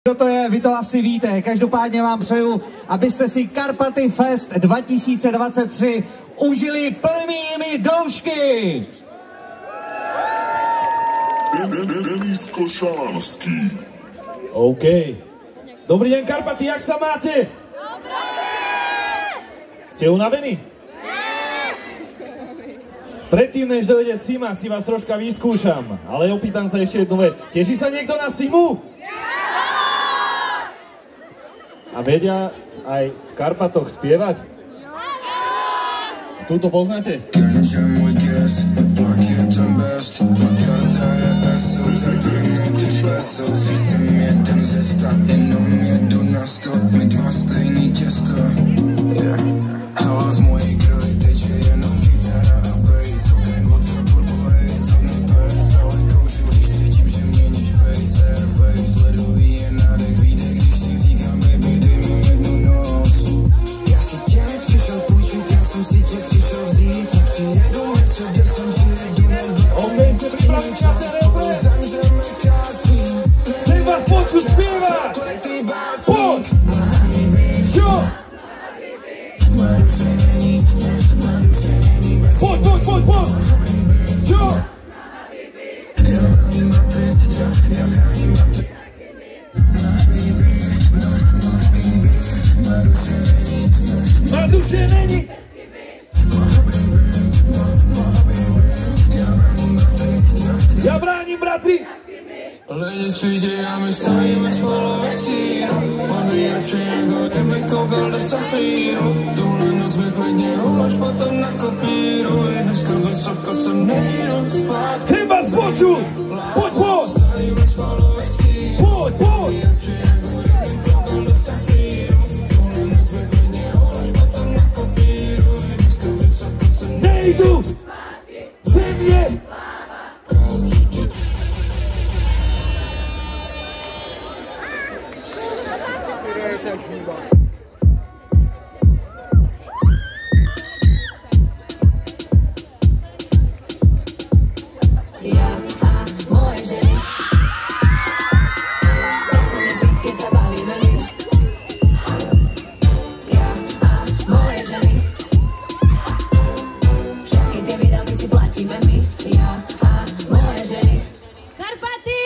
Kdo to je, vy to asi víte. Každopádně vám přeju, abyste si Karpaty Fest 2023 užili plnými doušky. Denis Košánsky. OK. Dobrý deň, Karpaty, jak sa máte? Dobre! Ste unavení? Predtým, než dojde Sima, si vás troška vyskúšam, ale opýtam sa ešte jednu vec. Teší sa niekto na Simu? A vedia aj v Karpatoch spievať? Túto poznáte? Ja bránim, bratri! Lidi svíde a my stojíme spolu ve stínu. Modrý oči, jako kdybych koukal do safíru. Tuhle noc mi klidně ulož potom na kopíru. I dneska vysoko se nejdu zpátky. Treba zvoču! Poď, poď! Stojíme spolu ve stínu. Poď, poď! Modrý oči, jako kdybych koukal do safíru. Tuhle noc mi klidně ulož potom na kopíru. I dneska vysoko se Nejdu! Zem je! Ja a moje ženy. Chceš sa mi byť, keď sa bavíme my. Ja a moje ženy. Všetky tie výdavky si platíme my. Ja a moje ženy. Karpaty!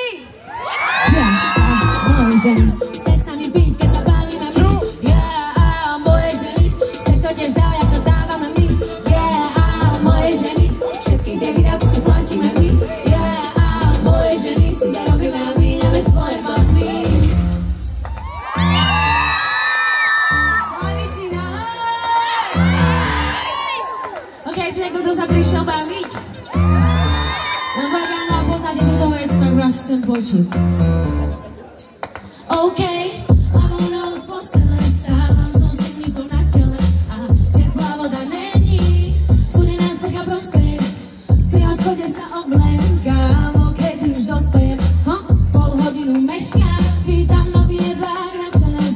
Ja a moje ženy. Chceš sa mi byť, keď sa bavíme my. Ja a moje ženy. Chceš to tiež dávať, jak to dávame my. Ja a moje ženy. Všetky tie výdavky si platíme my. Ja a moje ženy si zarobíme a míňame svoje matmy. Slavičina, OK, ty niekto, kto sa prišiel baviť? No tak áno, poznáte túto vec, tak vás chcem počuť. OK, ľavou nohou z postele vstávam, so zimnicou na tele a teplá voda není, studená sprcha prospeje, pri odchode sa oblenkám, keď už dospejem, pol hodinu meškám, vítam nový jedvák na čele,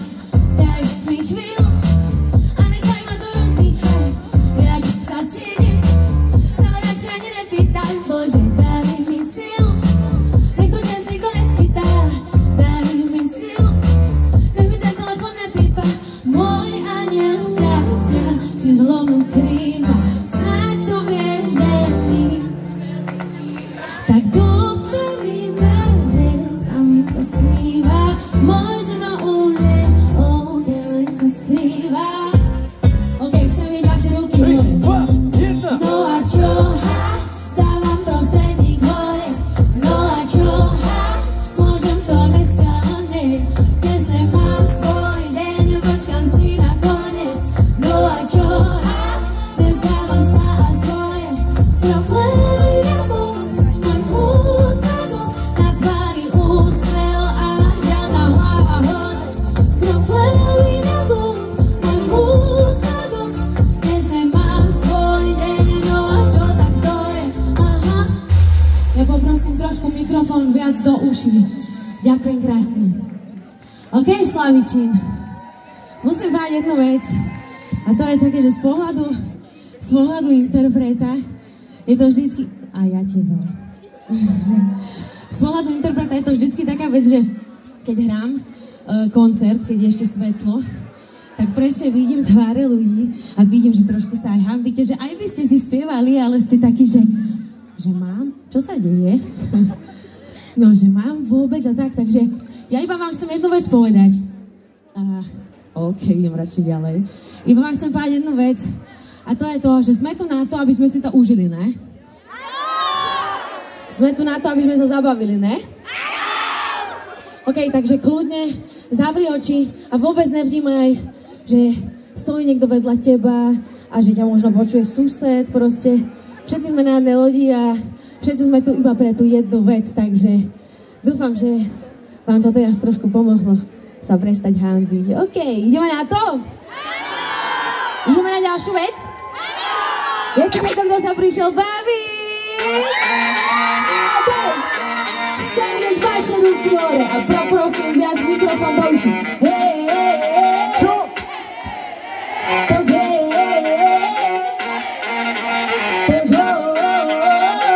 daj mi chvíľu a nechaj ma to rozdýchať, jak sa cítim, sa ma radšej ani nepýtaj, Bože, daj mi silu, nech to dnes nikto neschytá, daj mi silu, nech mi ten telefon nepípa, môj aniel šťastia si zlomil krídla, snáď to vie, že mi tak dúfajme, že sa mi to sníva, možno už je, len sa skrýva. OK, chcem vidieť vaše ruky 3, hore. 2, 1. No a čo, dávam prostredník hore. No a čo, môžem to dneska hneď. Dnes nemám svoj deň, počkám si na koniec. No a čo, nevzdávam sa a svoje problémy nebol. Môj úsmev, na tvári úsmev a žiadna hlava hore. Problémy nebol, môj úsmev, dnes nemám svoj deň. No a čo, tak to je, aha. Ja poprosím trošku mikrofón viac do uší. Ďakujem krásne. OK, Slavičín. Musím povedať jednu vec. A to je také, že z pohľadu interpreta je to vždycky... A ja teba. Z pohľadu interpreta je to vždycky taká vec, že keď hrám, koncert, keď je ešte svetlo, tak presne vidím tváre ľudí a vidím, že trošku sa aj hanbíte, že aj by ste si spievali, ale ste takí, že mám? Čo sa deje? No, že mám vôbec a tak, takže ja iba vám chcem jednu vec povedať. OK, idem radšej ďalej. Iba vám chcem povedať jednu vec a to je to, že sme tu na to, aby sme si to užili, ne? Sme tu na to, aby sme sa zabavili, ne? OK, takže kľudne zavri oči a vôbec nevnímaj, že stojí niekto vedľa teba a že ťa možno počuje sused, proste. Všetci sme na jednej lodi a všetci sme tu iba pre tú jednu vec, takže dúfam, že vám to teraz trošku pomohlo sa prestať hanbiť. OK, ideme na to? Ideme na ďalšiu vec? Je tu niekto, kto sa prišiel baviť? OK, chcem vidieť vaše ruky hore a poprosím viac mikrofón do uši. Hej, hej, hej. Čo? Poď, hej, hej, hej. Poď, ho, ho, ho.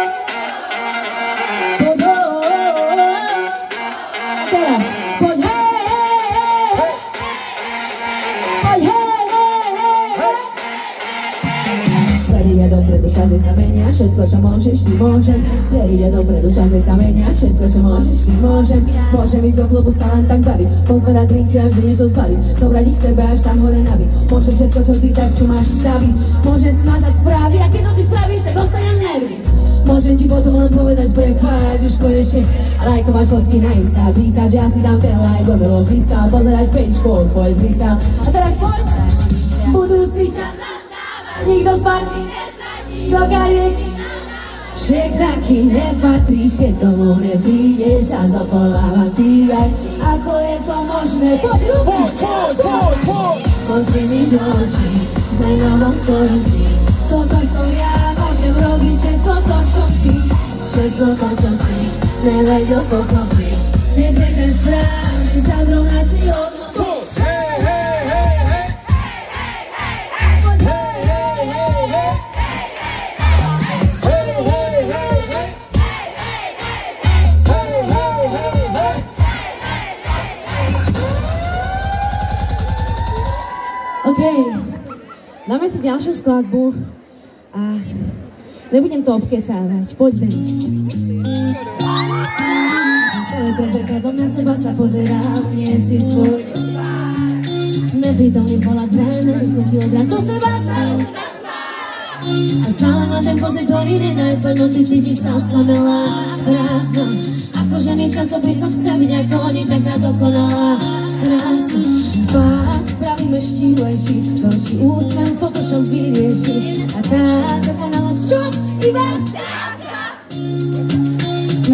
Poď, ho, ho, ho. A teraz, poď, hej. Ide dopredu, časy sa menia, všetko čo môžeš, ty môžem. Svet ide dopredu, časy sa menia, všetko čo môžeš, ty môžem. Môžem ísť do klubu sa len tak baviť, pozvedať drinky až vždy niečo zbaviť, zobrať ich sebe až tam hore nabiť. Môžem všetko čo ty tak čo máš staviť, môžem smazať správy a keď to ty spravíš, tak dostanem nervy. Môžem ti potom len povedať prepáč, už konečne lajkovať fotky na Insta, písať, že ja si dám ten like, bo bolo freestyle, pozerať pečko, tvoj zmysel. A teraz poď, budú si ťa nikto z party nezradí, do karieti že taký nepatríš, keď domov neprídeš a zapolávam ty aj ako je to možné. Poď, pozri mi do očí, sme v novom storočí. Toto som ja, môžem robiť všetko to, čo si. Všetko to, čo si, neveď ho pochopí. Dnes je ten správny čas rovnať si hodnotu. OK, dáme si ďalšiu skladbu a nebudem to obkecávať, poďme. Stojí pred zrkadlom, na seba sa pozerám, nie si svoj. Neprítomný pohľad rána, vychutí obraz do seba sa. A stále mám ten pocit, ktorý nedá spať, noci cíti sa osamelá, prázdna. Ako ženy v časopisoch chce byť ako oni, taká dokonalá, krásna. Vás spravíme štíhlejší, další úsmev Photoshop vyrieši. A tá dokonalosť, čo iba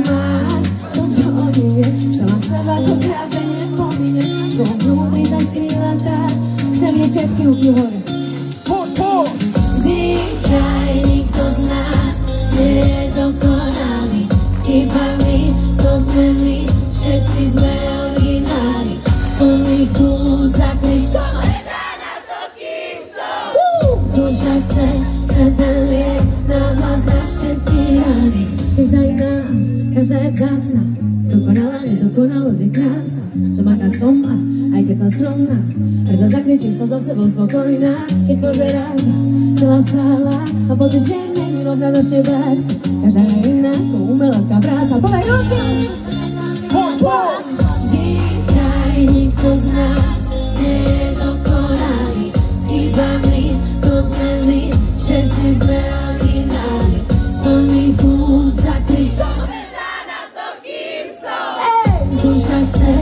máš to, čo oni je, celá seba to trápenie pomine. Vo vnútri sa skrýva tá, chcem vidieť všetky ruky hore. Dýchaj, nikto z nás nie je dokonalý. S chybami to sme my, všetci sme origináli. Z plných úst zakryť som hrdá na to, kým som. Duša chce ten liek, nám vás na všetky rany. Každá iná, každá je vzácna, dokonalá, nedokonalosť je krásna. Som aká som a aj keď som skromná, preto zakričím, som so sebou spokojná. Keď to zerázna, celá sála a pocit, že není rovnadočne brať. Každá je iná, ako umelecká práca. Povedaj ruky! Dýchaj, nikto z nás nie je dokonalý. S chybami to sme my, všetci sme origináli. Z plných úst zakryť som hrdá na to, kým som. Duša chce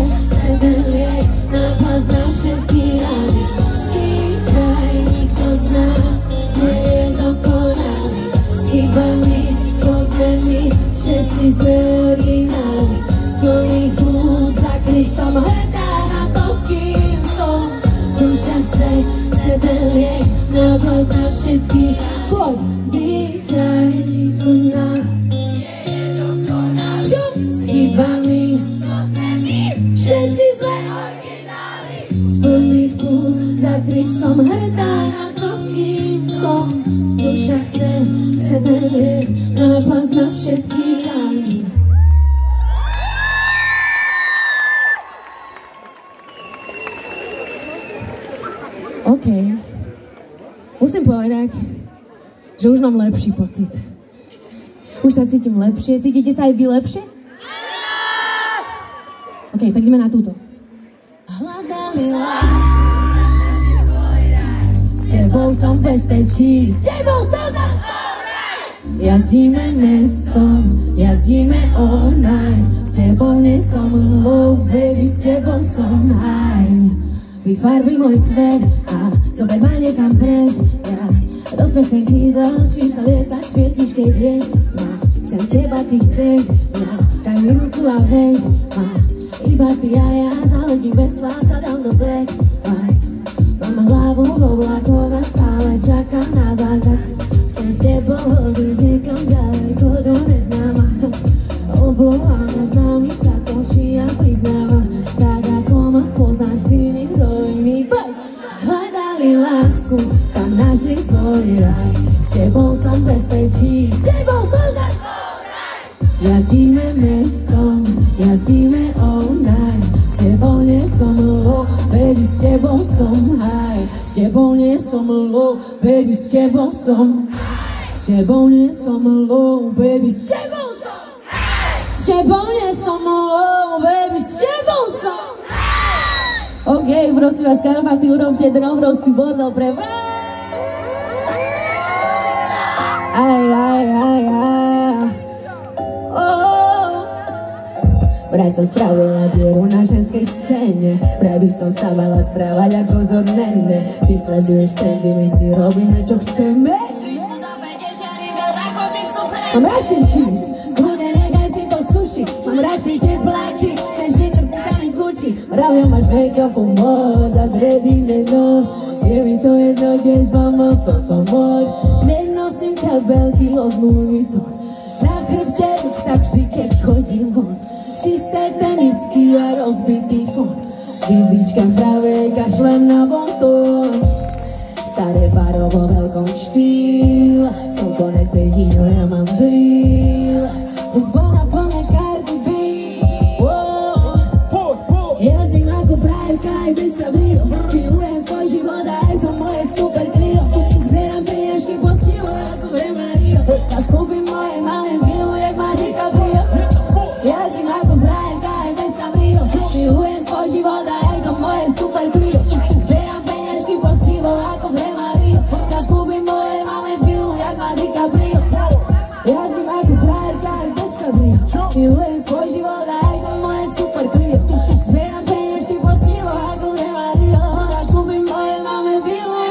ten liek, nápas na všetky rany. Dýchaj, nikto z nás nie je dokonalý. S chybami to sme my, všetci sme origináli. Z plných úst zakryť som hrdá na to, kým som. Duša chce ten liek, nápas na všetky. Poď, dýchaj, nikto z nás nie je dokonalý. Čo? S chybami všetci sme origináli. Z plných úst zakrič som hrdá na to, kým som. Duša chce ten liek, nápas na všetky rany. OK. Musím povedať, že už mám lepší pocit. Už sa cítim lepšie. Cítite sa aj vy lepšie? OK, tak ideme na túto. Hľadali lásku, našli svoj raj. S tebou som v bezpečí, s tebou som zas raj. Jazdíme mestom, jazdíme all night. S tebou nie som low, baby, s tebou som high. Vyfarbi môj svet a zober ma niekam preč. Ja rozprestím krídla, čím sa lietať svietiš, keď je tma. Chcem teba, ty chceš, ja daj mi ruku a veď ma. Iba ty a ja zahodím bez vás a dám do black. Mám hlavu v oblakoch a stále čakám na zázrak. Chcem s tebou odísť niekam ďaleko do neznáma. Obloha nad nami sa končí a priznávam. Tak ako ma poznáš, ty nikto iný. Hľadali lásku, tam našli svoj raj. S tebou som v bezpečí, s tebou som zas raj. Jazdíme mestom, jazdíme all night. S tebou nie som low, baby, s tebou som high. S tebou nie som low, baby, s tebou som high. S tebou nie som low, baby, s tebou som high. S tebou nie som low, baby, s tebou som high. OK, prosím vás, Karpaty, urobte ten obrovský bordel pre vás. Vraj som spravila dieru na ženskej scéne. Vraj by som sa mala správať ako zornene. Ty sleduješ trendy, my si robíme čo chceme. Zvyšku zapete žary viac ako ty v supreme. Mám radšej cheese, kľudne nechaj si to sushi. Mám radšej tepláky, než vytrkaný Gucci. Mravia máš make-upu moc a dready nenos. Je mi to jedno, kde zbám a pomôž. Nenosím kabelky od Louis Vuitton. Na chrbte ruksak vždy, keď chodím von. Čisté tenisky a rozbitý fón. Vidlička v tráve, kašlem na bonton. Staré faro vo veľkom štýl. Slnko nesvietí, no ja mám drill. Futbol na plné karty beat. Jazdím ako frajerka aj bez kabrίο. Milujem svoj život a je to moje super trio. Zbieram peniažky poctivo ako v Mario. A skúpim moje malé vilu, jak má DiCaprio. Jazdím ako frajerka aj bez kabrίο. Milujem svoj život a je to moje super trio. Zbieram peniažky poctivo ako v Mario. A skúpim moje malé vilu, jak má DiCaprio. Jazdím ako frajerka aj bez kabrio. Milujem svoj život a je to moje super trio. Zbieram peniažky poctivo ako v Mario. A skúpim moje malé vilu.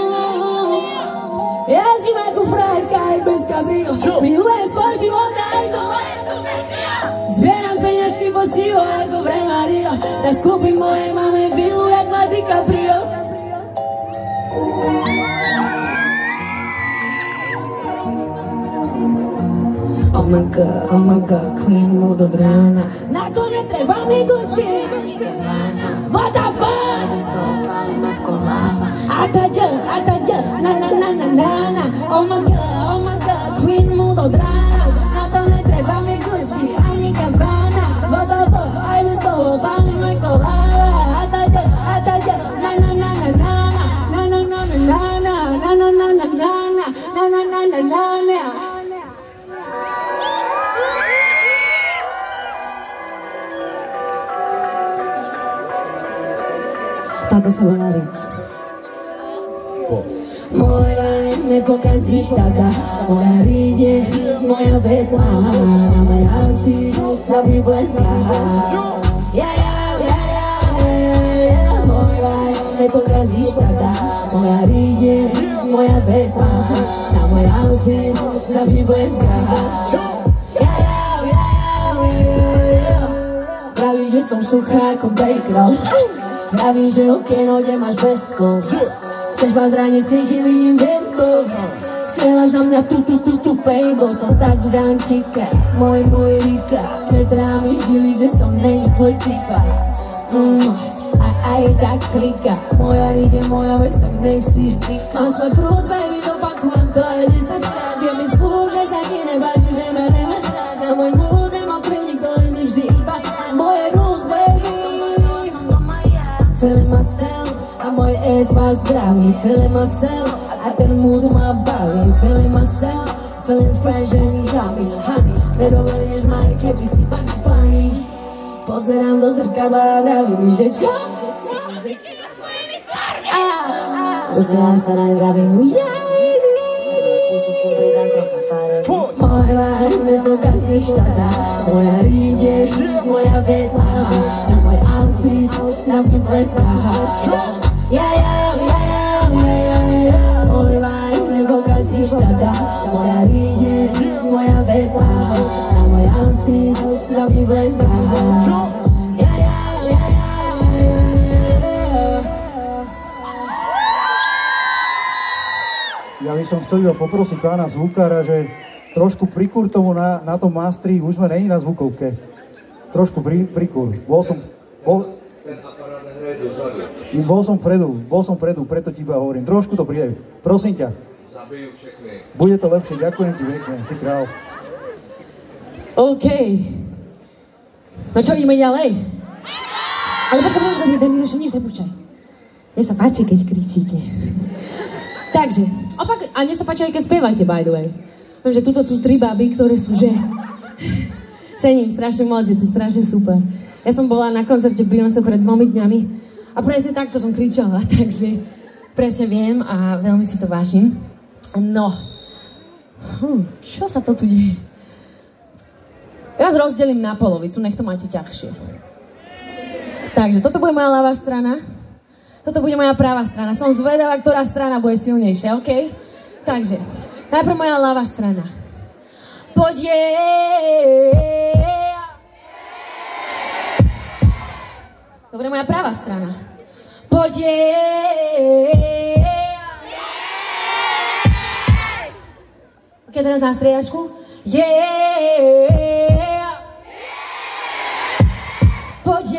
Jazdím ako frajerka aj bez kabrio. Milujem svoj život a je to moje super trio. Zbieram peniažky poctivo ako v Mario. A skúpim moje malé vilu, jak má DiCaprio. Oh my god, queen mood od rána. Na to netreba mi Gucci. What the fuck? Bez toho pálim ako láva. Ataďa, na. Oh my god, queen mood od rána. Na to netreba mi Gucci, ani kabána. What the fuck? Aj bez toho pálim ako láva. Ataďa, na. Táto sa volá Rič. Môj vibe nepokazíš tata. Moja Rič je moja vec. Na môj outfit zavri bleská. Môj vibe nepokazíš tata. Moja Rič je moja vec. Na môj outfit zavri bleská. Praví, že som suchá ako bejkrol. Praví, že okieno, kde máš bezko. Chceš ma zraniť, cítim, vidím vienko. Strieľaš na mňa tu, pejbo. Som tak ždančíka, môj Rika. Pretrá mi žili, že som není tvoj typa. A aj tak klika. Moja Rič je moja vec, tak nech si zvykám. Mám svoj prúd, baby, zopakujem to je 10 krát. Je mi fú, že sa ti nebáčim, že ma nemáš rád. A môj mood nemá vplyv, nikto iný vždy iba moje rules, baby. Feeling myself, I'm môj ex ma zdraví. Feeling myself, a ten mood ma baví. Feeling myself, feeling fresh and yummy. Honey, nedovedieš ma, keby si pak spaní. Pozerám do zrkadla a vravím, že čo? Pozerám sa na vravím, pridám trocha farek. Moja nepokazí štata, moja ríde, moja vec, aha. Na môj outfit, zamknem pleska, moja nepokazí štata, moja ríde, moja vec, aha. Na môj outfit, zamknem pleska, Ja by som chcel iba poprosiť pána zvukára, že trošku prikúr tomu na tom mastri, už sme není na zvukovke. Trošku prikúr. Bol som vpredu, preto ti iba hovorím. Trošku to pridaj. Prosím ťa. Zabijú všechny. Bude to lepšie, ďakujem ti pekne, si král. OK. No čo, ideme ďalej? Ale počkaj, Denis, ešte nič nepúšťaj. Mne sa páči, keď kričíte. Takže, opak, a mne sa páči aj keď spievate, by the way. Viem, že tuto sú 3 baby, ktoré sú, že... Cením strašne moc, je to strašne super. Ja som bola na koncerte v Beyoncé pred 2 dňami a presne takto som kričala, takže presne viem a veľmi si to vážim. No, čo sa to tu deje? Ja vás rozdelím na polovicu, nech to máte ťažšie. Takže, toto bude moja ľavá strana. Toto bude moja pravá strana. Som zvedavá, ktorá strana bude silnejšia, OK? Takže, najprv moja ľavá strana. Poď Dobre, moja pravá strana. Poď OK, teraz na striedačku. Poď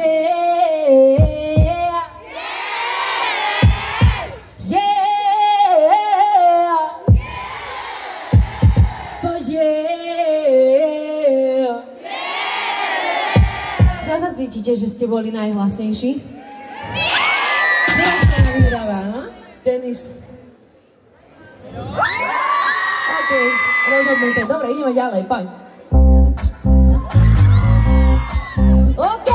cítite, že ste boli najhlasnejší? Teraz strana vyhráva, no? Denis. OK, rozhodnuté. Dobre, ideme ďalej, poď. OK.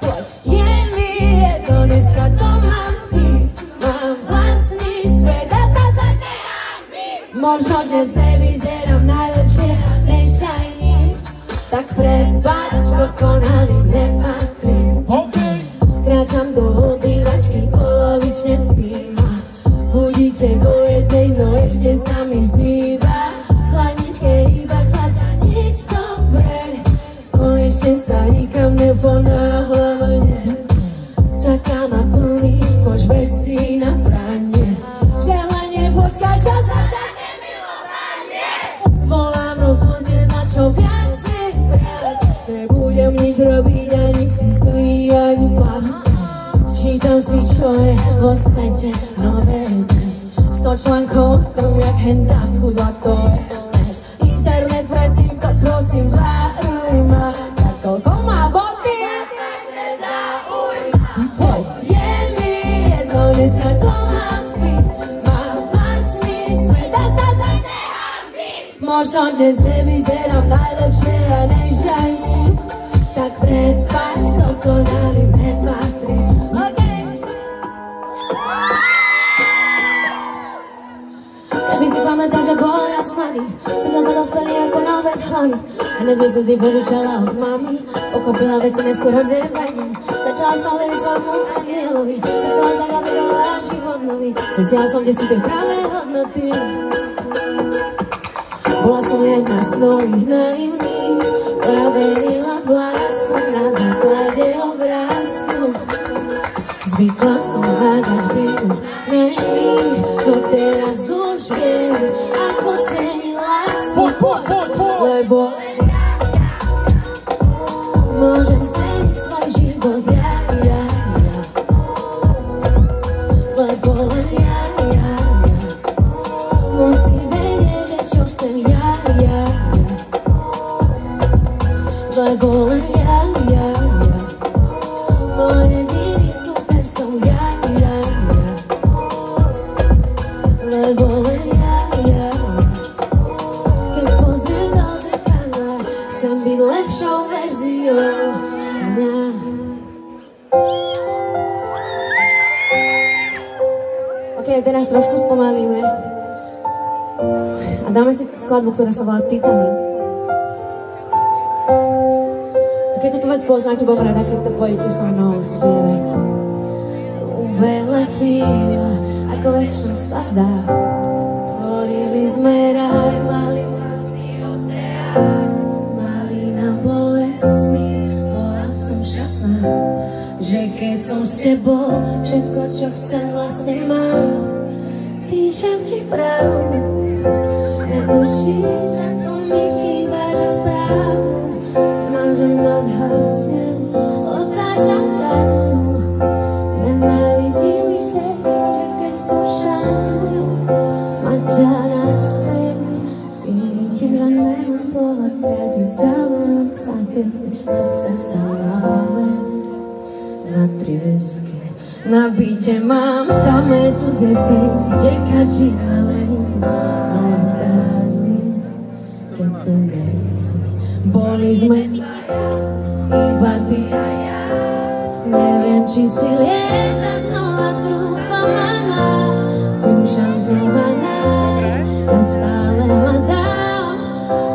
Poď. Je mi jedno, dneska to mám vpív. Mám vlastný svet a sa nehábim. Možno dnes nevyzerám najlepšie, než aj tak prepáč, dokonalým nepatrím. Kráčam do obývačky, polovične spím. Budíček o 1, no ešte sa mi zýva. Chladničke iba chlad, nič dobré. Konečne sa nikam neponáhľam. Čaká ma plný koš vecí na pranie. Želanie počká čas na také milovanie. Volám rozmozne na čo viac. Nebudem nič robiť, ani si stojí, ani tlak. Čítam si, čo je vo svete nové dnes. 100 článkov o tom, jak henta schudla, to je dnes. Internet pred týmto, prosím, varuj ma. Za koľko má boty, tak nezaujíma. Poď, je mi jedno, dneska to mám vpív. Mám vlastný svet a sa nehábim. Možno dnes nevyzerám najlepšie a než aj tak prepáč, dokonalým nepatrím. OK. Každý si pamätá, že bol raz mladý. Cítil sa dospelý ako nové z hlavy. A dnes by si požičala od mami. Pochopila veci, neskoro nevadí. Začala som veriť svojmu angelovi. Začala sa ďalej do láši hodnovi. Zistila som, kde sú tie pravé hodnoty. Bola som jedna z mnohých naivných, ktorá verila v lásku na základe obrázku. Zvykla som hádzať vinu na iných, no teraz už viem, ako ceniť lásku. Lebo môžem zmeniť svoj život, ja. Lebo len ja. Musím vedieť, že čo chcem ja. Lebo len ja. teraz trošku spomalíme a dáme si skladbu, ktorá sa volá Titanic. A keď túto vec poznáte, budem rada, keď to pôjdete so mnou spievať. Ubehla chvíľa, ako večnosť sa zdá, tvorili sme raj, mali nám bol vesmír, bola som šťastná, že keď som s tebou, všetko, čo chcem, vlastne mám. Píšem ti pravdu, netušíš, ako mi chýba, že správu zmažem a zhasnem, otáčam kartu. Nenávidím myšlieť, že keď chcem šancu mať ťa naspäť, cítim, že nemám pohľad, prezvy vzdialujem sa hviezdy, srdce sa láme na triesky. Na byte mám samé cudzie fejsy, čekači na lesy, no je prázdny, keď tu nejsi. Boli sme iba ty a ja, neviem, či si lietať znova, trúfam a nájsť, skúšam znova nájsť, ja stále hľadám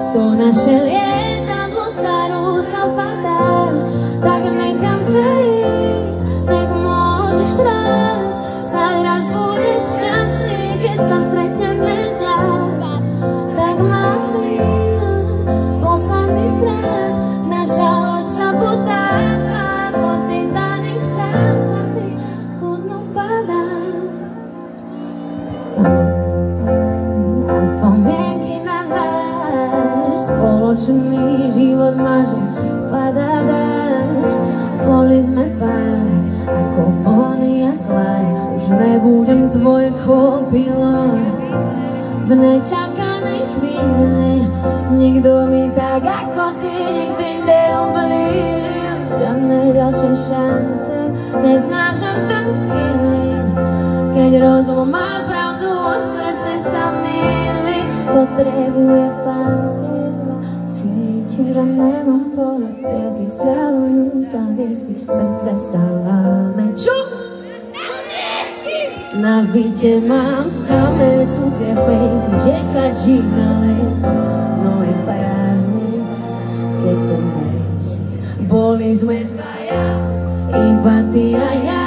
to naše lietadlo, sa rúca padá, tak nechám ťa ísť, nech môžeš raz, snáď raz budeš šťastný, keď sa stretneme zás. Tak mám milý, posledný krát, naša loď sa potápa, ako Titanic strácaný, chudno padá. A spomienky na náš spoločný život máže, padá dážď, boli sme pár, ako Bonnie a Clyde. Už nebudem tvoj kopilot v nečakanej chvíli, nikto mi tak ako ty nikdy neublížil. Žiadne ďalšie šance, neznášam ten feeling, keď rozum má pravdu, o srdce sa mýli, potrebuje pancier. Cítim, že nemám pole, piesky vzdialujú sa hviezdy, srdce sa láme. Čo? Na byte mám samé cudzie fejsy, čekači na lesy, no je prázdny, keď to nejsi. Boli sme dvaja, iba ty a ja,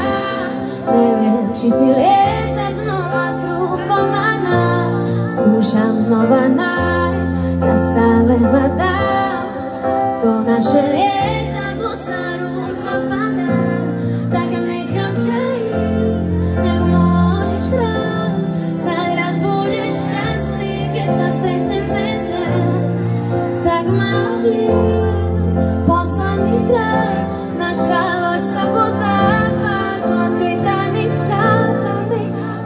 neviem, či si lietať znova, trúfam a nás, skúšam znova nájsť, ja stále hľadám to naše lietadlo, sa rúca padá, tak nechám ťa ísť, nech môžeš raz, snáď raz budeš šťastný, keď sa stretneme zás. Tak mám posledný krát, naša loď sa potápa, ako Titanic strácaný,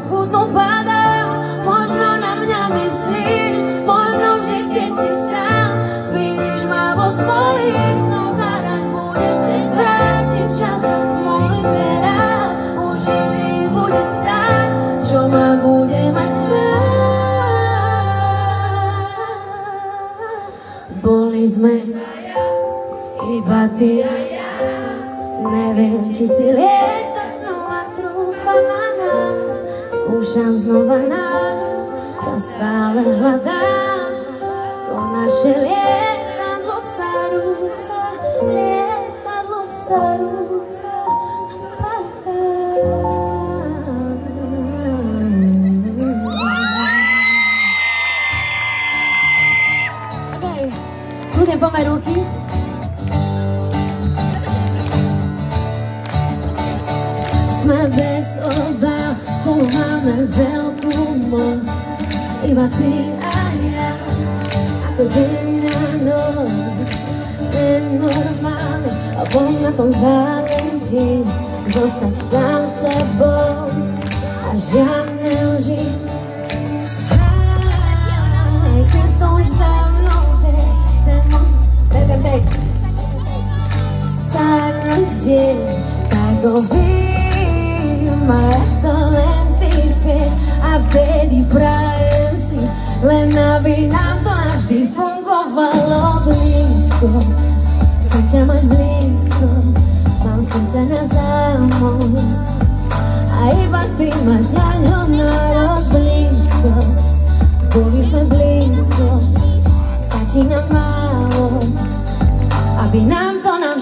chudno padá. Možno na mňa myslíš, možno vždy, keď si sám, vidíš ma vo svojich snoch a raz budeš chcieť vrátiť čas. V modlitbe rád už iný bude stáť, čo ma bude mať rád. Boli sme iba ty a ja, neviem, či si lietať znova, trúfam a nás, skúšam znova nás, ja stále hľadám to naše lietadlo, sa rúca, lietadlo sa rúca, padá. OK, kľudne poďme ruky. Sme bez obáv, spolu máme veľkú moc, iba ty a ja, ako deň a noc. Nenormálne, a bom na tom záleží, zostať sám sebou a žiadne lži. Aj keď to už dávno vie, chcem back. Starneš, tak go ale to len ty spieš a vtedy prajem si, len aby nám to navždy fungovalo blízko. Chcem ťa mať blízko, mám srdce na zámok a iba ty máš na ňo nárok.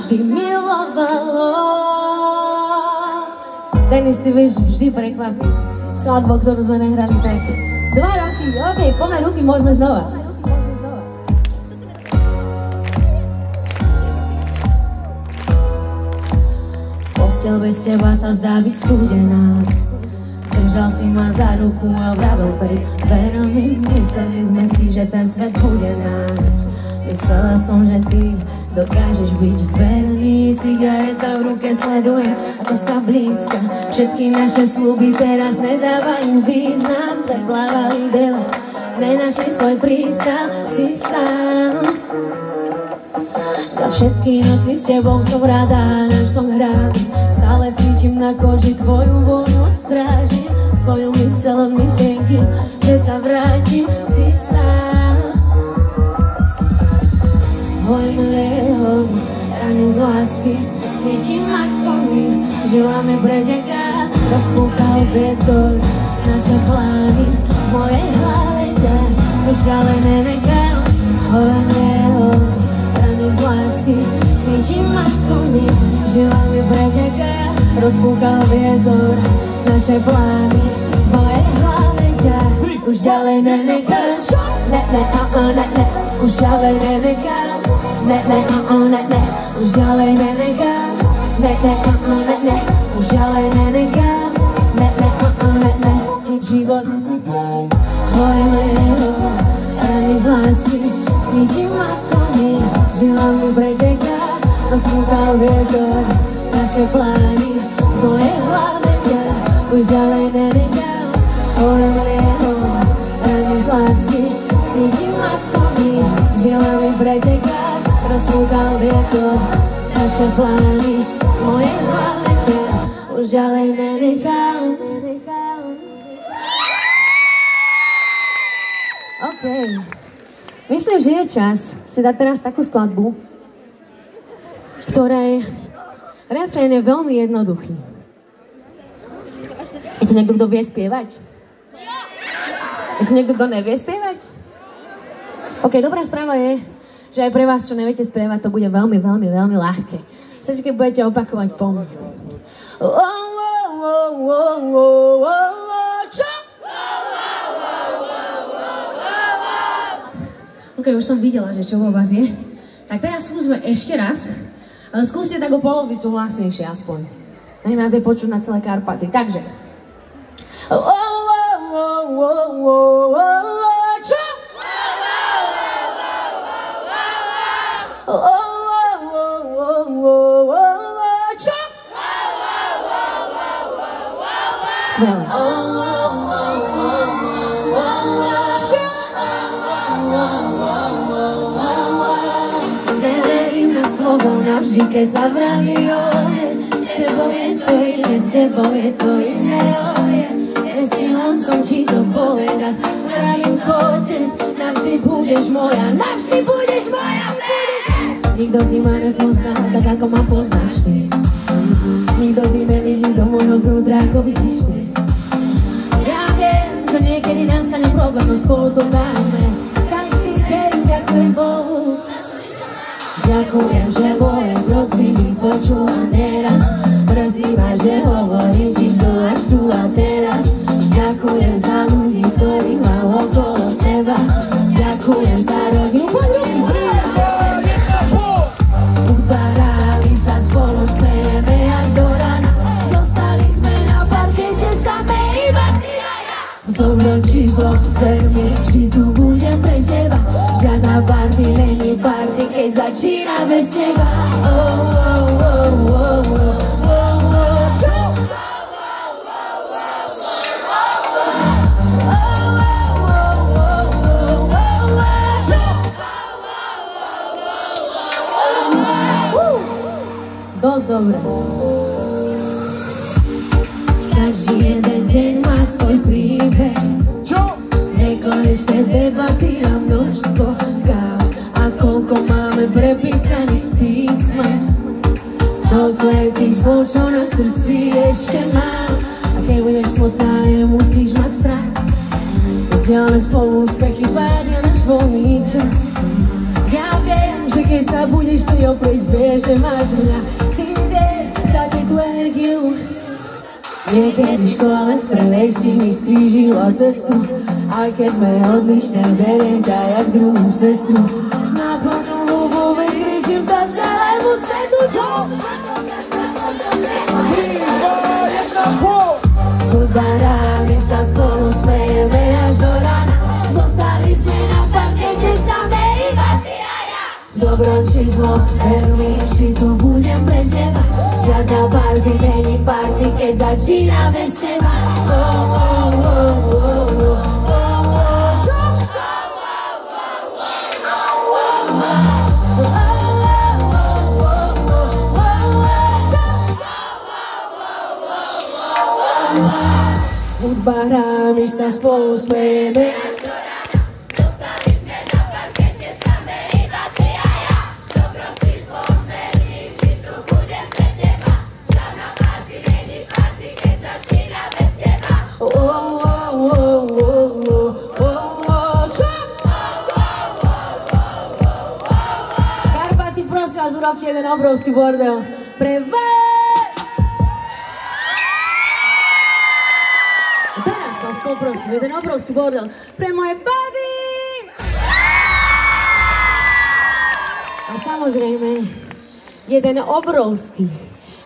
vždy milovalo. Denis, ty vieš vždy prekvapiť. Skladbu, ktorú sme nehrali tak 2 roky. OK, poďme ruky, môžeme znova. Posteľ bez teba sa zdá byť studená. Držal si ma za ruku a vravel, babe, ver mi, mysleli sme si, že ten svet bude náš. Myslela som, že ty dokážeš byť verný. Cigareta v ruke sledujem, ako sa blízka. Všetky naše sľuby teraz nedávajú význam. Preplávali veľa, nenašli svoj prístav. Si sám. Za všetky noci s tebou som rada, než som hravý. Stále cítim na koži tvoju vôňu a strážim svoju myseľ myšlienky, že sa vrátim. Si sám. Hoj mlieho, rany z lásky, cítim ako mi, žila mi preteká, rozpúchal vietor, naše plány, v mojej hlave ťa už ďalej nenechám. Hoj mlieho, rany z lásky, cítim ako mi, žila mi preteká, rozpúchal vietor, naše plány, v mojej hlave ťa už ďalej nenechám. Už ďalej nenechám. Už ďalej nenechám. Už ďalej nenechám. Život tvoj mlieho, rany z lásky, cítim ako mi, žila mi preteká, rozpúchal vietor, naše plány, v mojej hlave ťa už ďalej nenechám. Tvoj mlieho, rany z lásky, cítim ako mi, žila mi preteká, rozpúchal vietor, naše plány, v mojej hlave ťa už ďalej nenechám. OK. Myslím, že je čas si dať teraz takú skladbu, ktorej refrén je veľmi jednoduchý. Je to niekto, kto vie spievať? Je to niekto, kto nevie spievať? OK, dobrá správa je, že aj pre vás, čo neviete spievať, to bude veľmi, veľmi, veľmi ľahké. Stačí, keď budete opakovať po mne. Čo? OK, už som videla, že čo vo vás je. Tak teraz skúsme ešte raz, ale skúste tak o polovicu hlasnejšie aspoň. Nech nás je počuť na celé Karpaty. Takže. Čo? Čo? Skvelé. Navždy, keď sa vraví s tebou je to iné, s tebou je to iné, nestihla som ti to povedať, vravím to dnes, navždy budeš moja, navždy budeš moja. Nikto si ma nepozná, tak ako ma poznáš ty. Nikto si nevidí do môjho vnútra, ako vidíš ty. Ja viem, že niekedy nastane problém, no spolu to dáme. Každý deň ďakujem Bohu. Ďakujem, že moje prosby mi počúva neraz. Mrzí ma, že hovorím ti to až tu a teraz. Ďakujem za ľudí, ktorí mám okolo seba. Ďakujem za rodinu, utvarali sa spolu, smejeme až do rána. Zostali sme na parkete same iba v dobrom číslo, ver mi, vždy tu budem pre teba. Žiadna party není party, keď začína bez teba. Čo? Dosť dobre. Každý jeden deň má svoj príbeh. Nekonečné debaty a množstvo káv. A koľko máme prepísaných písmen. Toľko je tých slov, čo na srdci ešte mám. A keď budeš smutná, nemusíš mať strach. Zdieľame spolu úspechy, pár dňa náš voľný čas. Ja viem, že keď sa budeš si oprieť, vieš, že máš mňa. Ty vieš, taký tú energiu. Niekedy v škole prvej si mi skrížila cestu, aj keď sme odlišné, beriem ťa jak druhú sestru. Na plnú hubu vykričím to celému svetu, čo? Pod barami sa spolu smejeme až do rána. Zostali sme na parkete same iba ty a ja. V dobrom či zlom, veru mi, či tu budem pre teba. Žiadna party není party, keď začína bez teba. Pod barami sa spolu smejeme. Zostali sme na parkete same iba ty a ja. V dobrom či zlom, verím, či tu budem pre teba. Žiadna party není party, keď začína bez teba. Karpaty, prosím vás, urobte jeden obrovský bordel pre vás. Poprosím, jeden obrovský bordel pre moje baby! A samozrejme, jeden obrovský,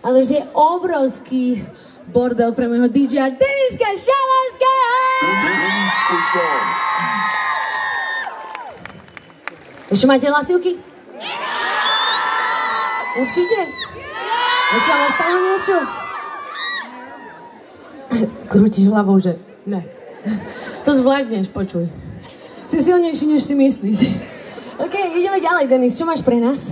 ale že obrovský bordel pre môjho DJ-a Deniska Šalanského! Denisko Šalanský. Ešte máte hlasivky? Určite? Ešte vám ostalo niečo? Krútiš hlavou, že ne. To zvládneš, počuj. Si silnejší, než si myslíš. OK, ideme ďalej, Denis. Čo máš pre nás?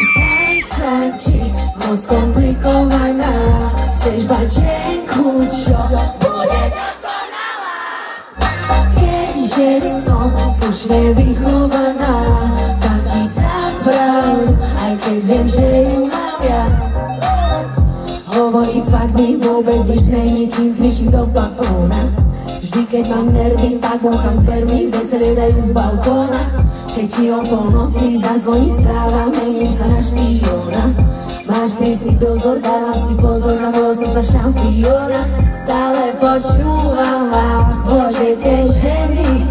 Zdaj sa ti moc komplikovaná. Chceš bať ženku, čo bude dokonalá. Keďže som slušne vychovaná, dám ti za pravdu, aj keď viem, že ju mám ja. Hovorím fakt, mi vôbec nič není, kým kričím do papróna. Vždy, keď mám nervy, tak búcham dvermi, vece liedajú z balkóna. Keď ti o polnoci zazvoní správa, mením sa na špióna. Máš prísny dozor, dávam si pozor na môjho srdca šampióna. Stále počúvam vás, Bože, tie ženy.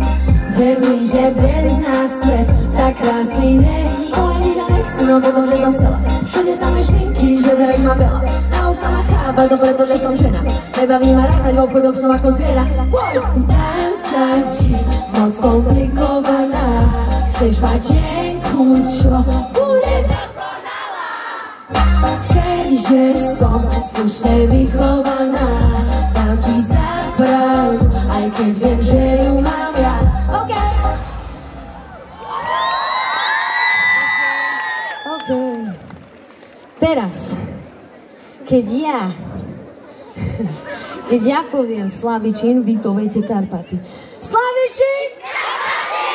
Ver mi, že bez nás svet tak krásny není. Ale nič ja nechcem, no potom, že som chcela. Všude samé šminky, že vraj ma veľa. Nauč sa ma chápať, no pretože som žena. Nebaví ma rákať v obchodoch, som ako zviera. Zdám sa ti moc komplikovaná. Chceš mať ženku, čo bude dokonalá. Keďže som slušne vychovaná, dám ti za pravdu, aj keď viem, že ju mám ja. OK. Teraz, keď ja poviem Slavičín, vy poviete Karpaty. Slavičín! Karpaty!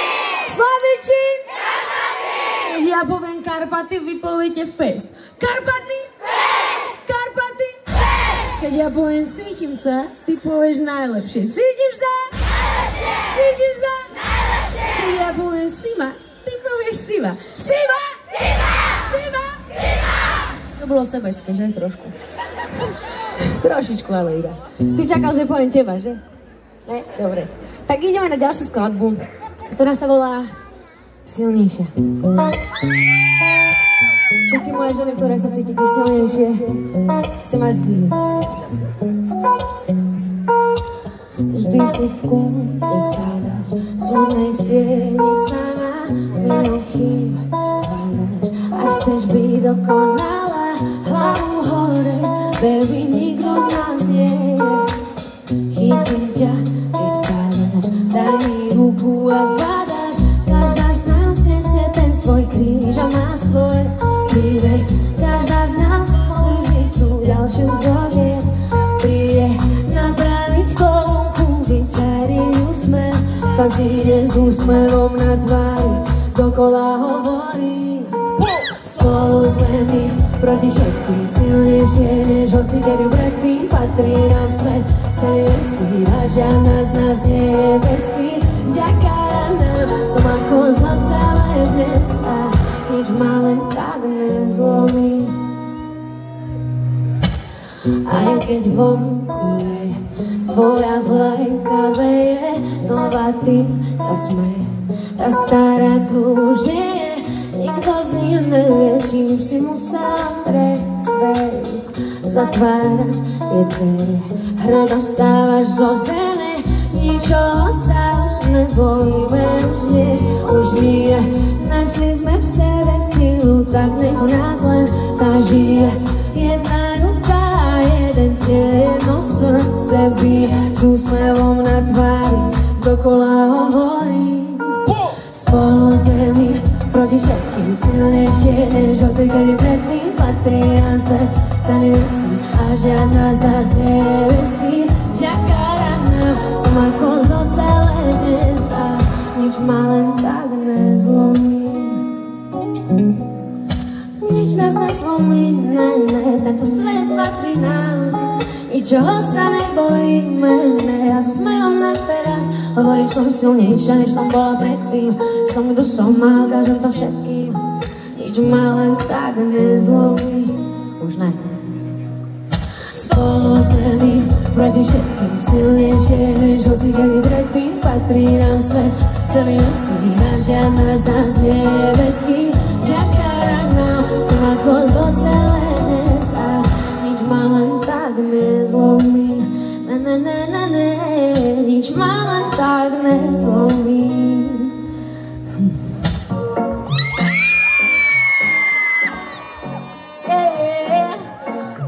Slavičín! Karpaty! Keď ja poviem Karpaty, vy poviete Fest. Karpaty! Fest! Karpaty! Fest! Keď ja poviem cítim sa, ty povieš najlepšie. Cítim sa? Najlepšie! Cítim sa? Najlepšie! Keď ja poviem Sima, ty povieš Sima. Sima! Sima! Sima! Sima! To bolo sebecké, že? Trošku. Trošičku, ale iba. Si čakal, že poviem teba, že? Ne? Dobre. Tak ideme na ďalšiu skladbu, ktorá sa volá Silnejšia. Všetky moje ženy, ktoré sa cítite silnejšie, chcem vás vidieť. Vždy si v kúte sádaš, v súdnej sieni sama, milión chýb hľadaš. A chceš byť dokonalá, hlavu hore, baby, nikto z nás nie je. Chytím ťa, keď padáš, daj mi ruku a zbadáš. Každá z nás nesie ten svoj kríž a má svoj príbeh. Každá z nás drží tú ďalšiu zodiek. Príde napraviť kolónku, vyčarí úsmev, sa zíde s úsmevom na tvári, dokola hovorí. Spolu sme my proti všetkým, silnejšie než hoci kedy predtým. Patrí nám svet, celý vesmír a žiadna z nás nie je bez chvíľ. Vďaka rannému som ako zocele dnes a nič ma len tak nezlomí. Aj keď vonku je tvoja vlajka veje, nová ty sa smeje, tá stará tu už je. Nikto z nich nevie, čím si musela prejsť, babe. Zatváraš tie dvere, hrdo stávaš zo zeme, ničoho sa už nebojíme, už nie. Našli sme v sebe silu, tak nech nás len tá žije. Jedna ruka, jeden cieľ, jedno srdce bije, s úsmevom na tvári, dokola hovorí. Spolu sme my, proti všetkým silnejšie, než hocikedy predtým patrí nám svet. Celý vesmír a žiadna z nás nie je vesmír. Vďaka nám som ako z ocele dnes a nič ma len tak nezlomí. Nič nás neslomí, ne, tento svet patrí nám. Ničoho sa nebojíme, ne, a so smejom na perách hovorím, som silnejšia, než som bola predtým. Som kto som a ukážem to všetkým. Nič ma len tak nezlomí. Už ne. Spolu sme my, proti všetkým silnejšie, než hocikedy predtým patrí nám svet. Celý vesmír a žiadna z nás nie je vesmír. Vďaka nám som ako z ocele dnes a nič ma len tak nezlomí. Nič ma len tak nezlomí.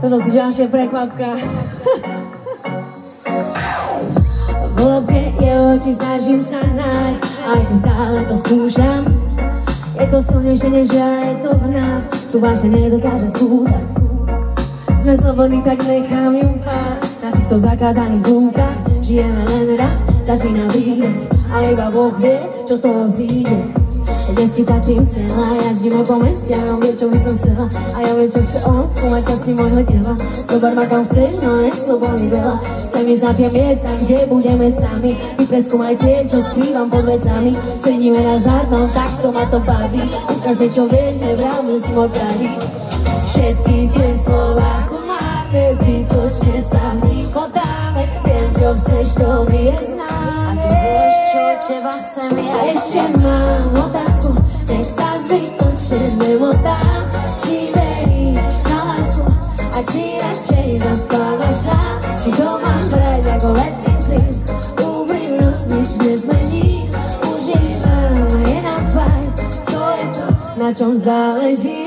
Toto si ďalšia prekvapka. V hĺbke je oči, snažím sa nájsť, aj keď stále to skúšam. Je to silnejšie než ja, je to v nás, tu vážne nedokáže skútať. Sme slobodní, tak nechám ju pásť na týchto zakázaných lúkach. Žijeme len raz, začína príbeh, ale iba Boh vie, čo z toho vzíde. Dnes ti patrím celá, jazdíme po meste a on vie, čo by som chcela. A ja viem, čo chce on, skúmať časti môjho tela. Zober ma kam chceš, no nech slobodný veľa. Chcem ísť na tie miesta, kde budeme sami. Ty preskúmaj tie, čo skrývam pod vecami. Sedíme na zadnom, takto ma to baví. Ukáž mi, čo vieš, nevral, musím opraviť. Všetky tie slova sú márne, zbytočne sa v nich podáme. Viem, čo chceš, to mi je známe. A ty vieš, čo od teba chcem ja. Ešte mám otázku, nech sa zbytočne nemotám. Či veríš na lásku a či radšej zaspávaš sám. Či to mám brať ako letný plyn, úprimnosť nič nezmení. Užívam, je nám fajn, to je to, na čom záleží.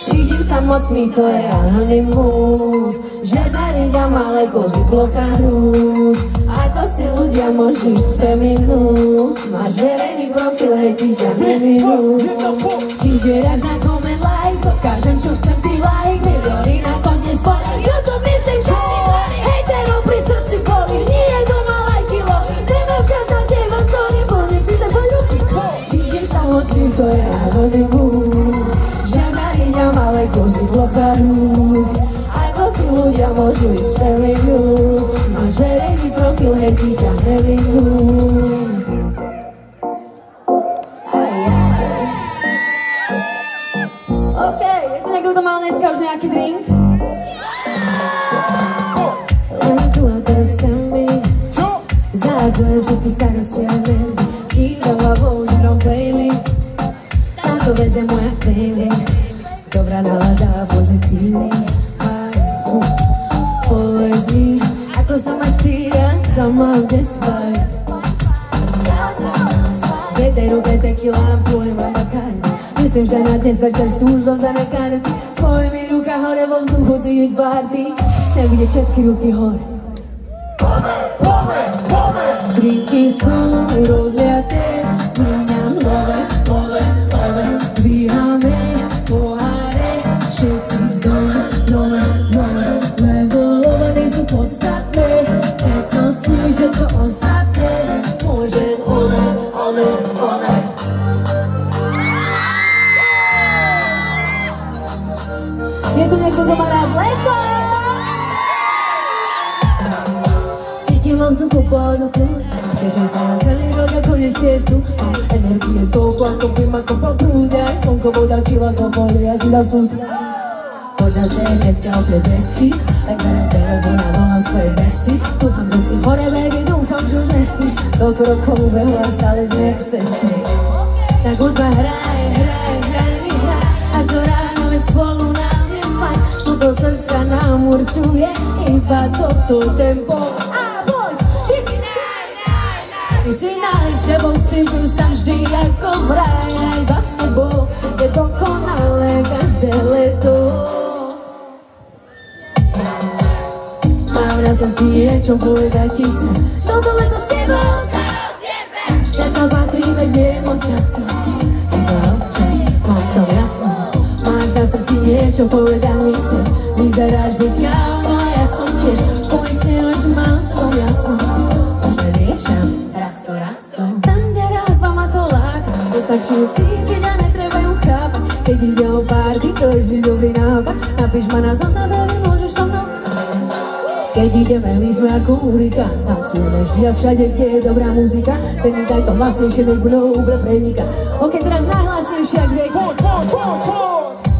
Cítim sa mocný, to je anonymút, že nariadam ale kozy plocha hrúd. Ako si ľudia môžu ísť feminút, máš verejný profil, hej, ty ťa neminú. Ty zbieraš na koment like, dokážem čo chcem, ty like. Milióny na konte spory, YouTube myslím, čo si tvorí. Hejterov pri srdci boli, nie doma lajky lovi. Nemám čas na teba, sorry, budem si teba ľúbiť. Cítim sa mocný, to je anonymút, že nariadam ale kozy plocha hrúd. Ako si ľudia môžu ísť feminút, máš verejný profil, hej, ty ťa nevinú. OK, je tu niekto, kto mal dneska už nejaký drink? Len tu a teraz chcem byť. Zahádzujem všetky starosti a men. Kývam hlavou, žibrom playlist. Táto vec je moja favorite. Dobrá nálada a pozitívny. Povedz mi, ako sa máš ty, ja sa mám kde spať. V jednej ruke tequila, v druhej mám Bacardi. Myslím, že na dnes večer sú už rozdané karty. S mojimi ruka hore vo vzduchu cítiť party. Chcem vidieť všetky ruky hore. Drinky sú rozliaté, míňam nové. Dvíhame poháre, všetci v dome. Lebo lovany sú podstatné, keď som s nimi všetko ostatné. Môžem one. Je tu niekto, kto má rád mléko? ponuku. Teším sa na celý rok a konečne tu. Energie toľko ako plyn ako po prúde. Slnko, voda, čila, dovoli a zida súd. Počasie je dneska opäť bez chýb, tak berem teraz volám svoje besty. Dúfam, že si hore, baby, dúfam, že už nespíš. Toľko rokov ubehlo a stále sme jak sestry. Tak hudba hraj, hraj, hraj mi hraj, až do rána veď spolu nám je fajn. Toto srdca nám určuje iba toto tempo. A poď, ty si naj, ty si naj, s tebou cítim sa vždy ako v raj. Aj iba s tebou je dokonalé každé leto. Mám na srdci niečo povedať ti chcem. Toto leto s tebou sa rozjebe. Jak sa patríme, nie je moc často. Iba občas, mám v tom jasno. Máš na srdci niečo povedať mi chceš. Vyzeráš byť kámo a ja som tiež. Konečne už mám v tom jasno. Už riešam, raz to. Tam, kde rába ma to láka. Dostačí ju cítiť a netreba ju chápať. Keď ide o party, to je vždy dobrý nápad. Napíš ma na zoznam, veľmi môžeš so mnou. Keď ideme, my sme ako hurikán. Tancujeme vždy a všade, kde je dobrá muzika. Ten daj to hlasnejšie, nech mnou úplne prenika. Ok, teraz najhlasnejšie, ak viete.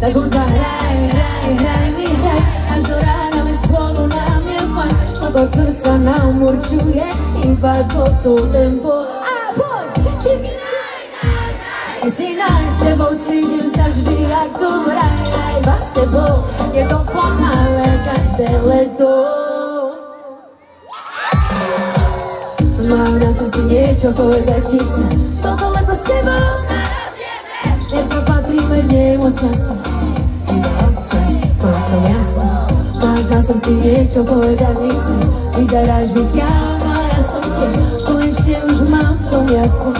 Tak hudba hraj, hraj, hraj mi hraj. Až do rána veď spolu nám je fajn. Toto srdca nám určuje iba toto tempo. A poď, ty si naj, ty si naj. S tebou cítim sa vždy ako v raj. A iba s tebou je dokonalé každé leto. Mám na srdci niečo povedať ti chcem. Toto leto s tebou sa rozjebe. Jak sa patríme, nie je moc času. Iba občas, mám to jasno. Máš na srdci niečo povedať mi chcem. Vyzeráš byť kámo a ja som tiež. Konečne už mám v tom jasno.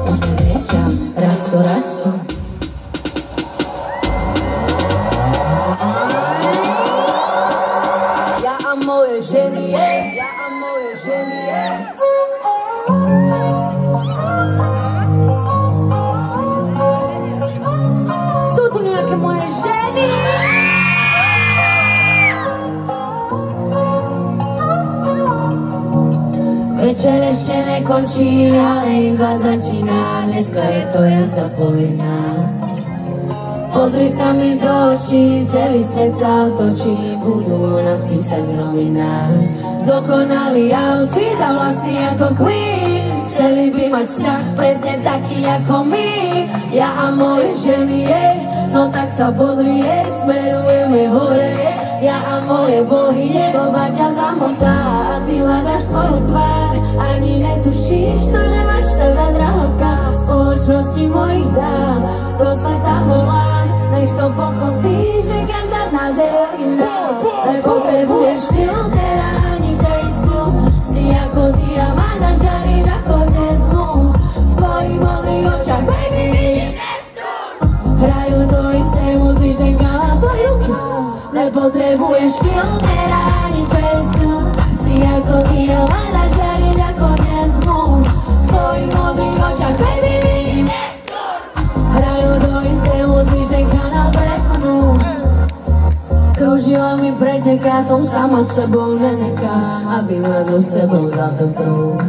Už neriešam, raz to. Ja a moje ženy, ja a moje ženy, sú tu nejaké moje ženy? Večer ešte nekončí, ale iba začína. Dneska je to jazda povinná. Pozri sa mi do očí, celý svet sa otočí. Budú o nás písať v novinách. Dokonalý outfit a vlasy ako Queen. Chceli by mať vzťah presne taký ako my. Ja a moje ženy, no tak sa pozri, smerujeme hore. Ja a moje bohyne, doba ťa zamotá a ty hľadaš svoju tvár. Ani netušíš to, že máš v sebe drahoka. V spoločnosti mojich dám do sveta volám. Nech to pochopíš, že každá z nás je originál. Nepotrebuješ filter ani facetune. Si ako diamant a žaríš ako dnes moon. V tvojich modrých očách, baby, vidím Neptún. Hrajú to isté, musíš ten kanál ponúknuť. Nepotrebuješ filter ani facetune. Si ako diamant a žaríš ako dnes moon. V tvojich modrých očách, baby, vidím Neptún. Hrajú to isté, musíš ten kanál prepnúť. Kružila mi preteká, som sama sebou nenechá, aby ma so sebou zateprú.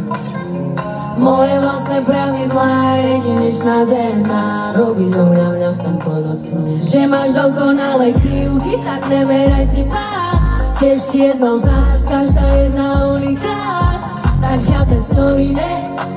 Moje vlastné pravidlá, jedinečná DNA, robí zo mňa chcem podotknúť. Že máš dokonalé krivky, tak nemeraj si pás. Tiež si jednou z nás, každá jedna unikát. Tak žiadne sorry, ne,